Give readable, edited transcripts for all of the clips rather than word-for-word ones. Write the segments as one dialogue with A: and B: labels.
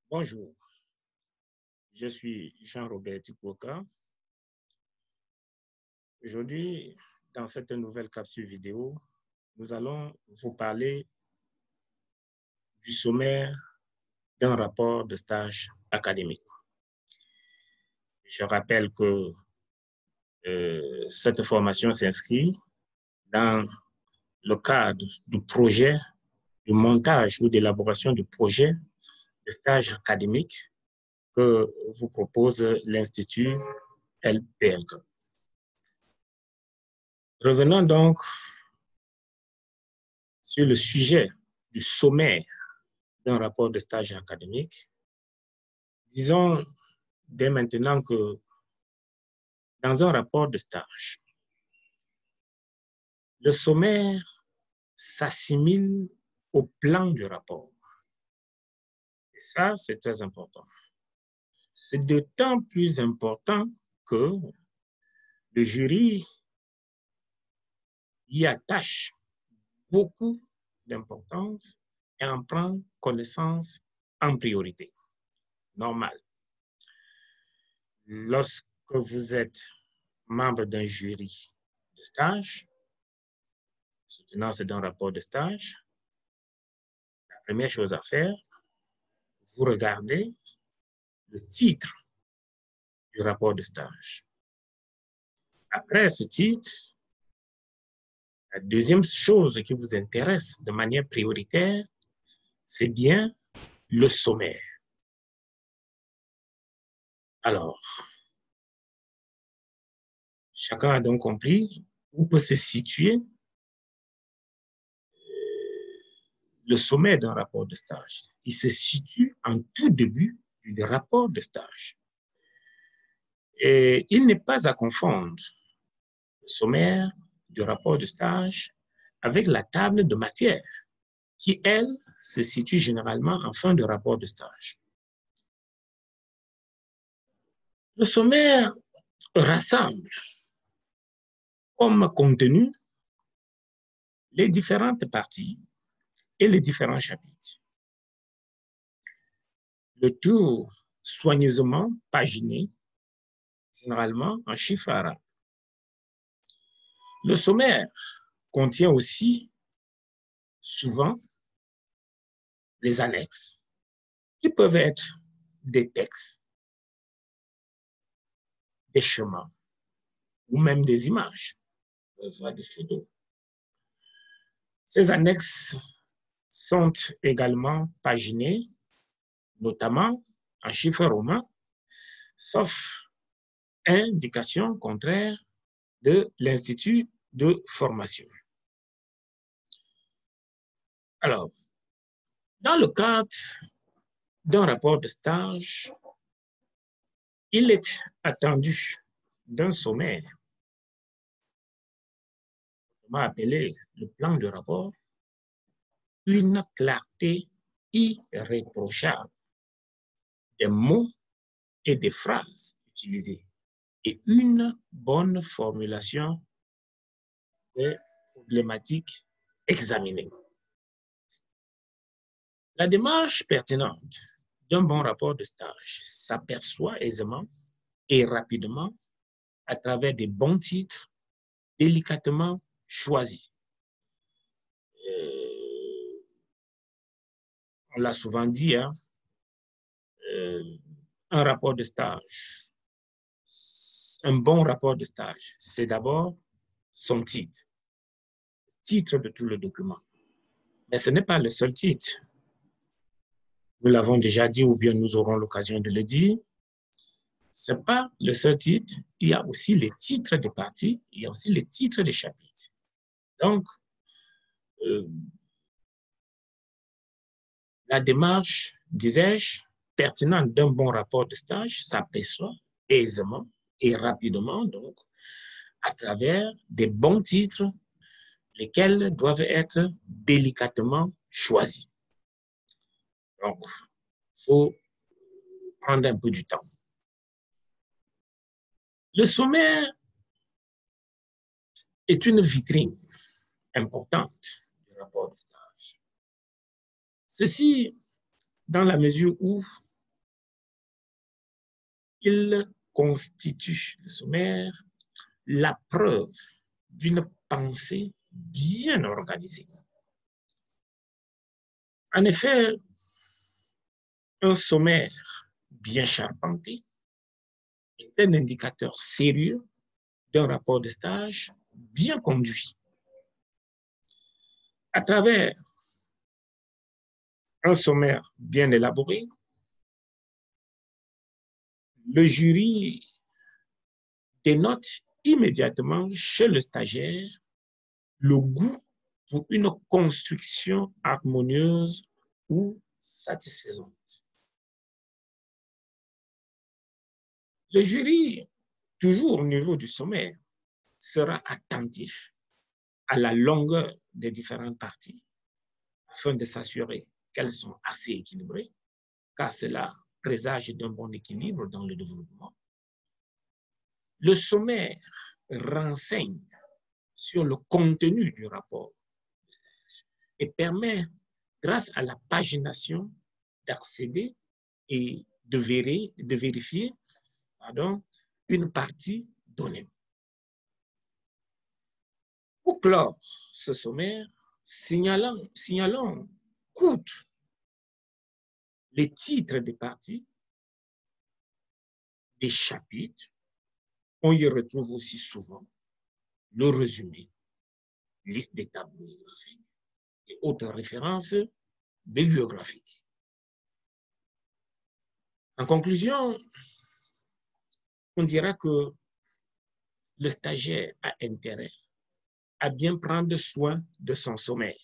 A: Bonjour, je suis Jean-Robert Tikwoka. Aujourd'hui, dans cette nouvelle capsule vidéo, nous allons vous parler du sommaire d'un rapport de stage académique. Je rappelle que cette formation s'inscrit dans le cadre du projet, du montage ou d'élaboration du projet de stage académique que vous propose l'Institut LPLK. Revenons donc sur le sujet du sommaire d'un rapport de stage académique. Disons dès maintenant que dans un rapport de stage, le sommaire s'assimile au plan du rapport. Et ça, c'est très important. C'est d'autant plus important que le jury y attache beaucoup d'importance et en prend connaissance en priorité. Normal. Lorsque vous êtes membre d'un jury de stage, soutenance d'un rapport de stage, la première chose à faire, vous regardez le titre du rapport de stage. Après ce titre, la deuxième chose qui vous intéresse de manière prioritaire, c'est bien le sommaire. Alors, chacun a donc compris où peut se situer le sommaire d'un rapport de stage. Il se situe en tout début du rapport de stage. Et il n'est pas à confondre le sommaire du rapport de stage avec la table de matière qui, elle, se situe généralement en fin de rapport de stage. Le sommaire rassemble comme contenu les différentes parties et les différents chapitres. Le tout soigneusement paginé, généralement en chiffres arabes. Le sommaire contient aussi souvent les annexes qui peuvent être des textes, des schémas ou même des images, des photos. Ces annexes sont également paginées, notamment en chiffres romains, sauf indication contraire de l'Institut de formation. Alors, dans le cadre d'un rapport de stage, il est attendu d'un sommaire, appelé le plan de rapport, une clarté irréprochable des mots et des phrases utilisées et une bonne formulation des problématiques examinées. La démarche pertinente d'un bon rapport de stage s'aperçoit aisément et rapidement à travers des bons titres délicatement choisis. On l'a souvent dit, hein, un rapport de stage, un bon rapport de stage, c'est d'abord son titre de tout le document. Mais ce n'est pas le seul titre. Nous l'avons déjà dit ou bien nous aurons l'occasion de le dire. Ce n'est pas le seul titre. Il y a aussi les titres des parties, il y a aussi les titres des chapitres. Donc, la démarche, disais-je, pertinente d'un bon rapport de stage s'aperçoit aisément et rapidement, donc, à travers des bons titres, lesquels doivent être délicatement choisis. Donc, il faut prendre un peu du temps. Le sommaire est une vitrine importante du rapport de stage. Ceci dans la mesure où il constitue, le sommaire, la preuve d'une pensée bien organisée. En effet, un sommaire bien charpenté est un indicateur sérieux d'un rapport de stage bien conduit. À travers un sommaire bien élaboré, le jury dénote immédiatement chez le stagiaire le goût pour une construction harmonieuse ou satisfaisante. Le jury, toujours au niveau du sommaire, sera attentif à la longueur des différentes parties afin de s'assurer qu'elles sont assez équilibrées, car cela présage d'un bon équilibre dans le développement. Le sommaire renseigne sur le contenu du rapport de stage et permet, grâce à la pagination, d'accéder et de vérifier une partie donnée. Pour clore ce sommaire, signalons qu'outre les titres des parties, des chapitres, on y retrouve aussi souvent le résumé, liste des tableaux bibliographiques et autres références bibliographiques. En conclusion, on dira que le stagiaire a intérêt à bien prendre soin de son sommaire,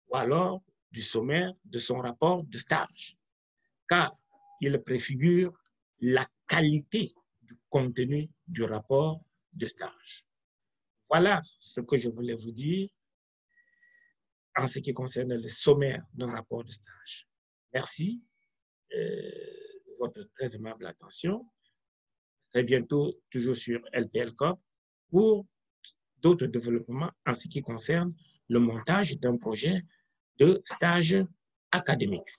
A: ou alors du sommaire de son rapport de stage, car il préfigure la qualité du contenu du rapport de stage. Voilà ce que je voulais vous dire en ce qui concerne le sommaire d'un rapport de stage. Merci de votre très aimable attention. Très bientôt, toujours sur LPL Corp, pour d'autres développements en ce qui concerne le montage d'un projet de stage académique.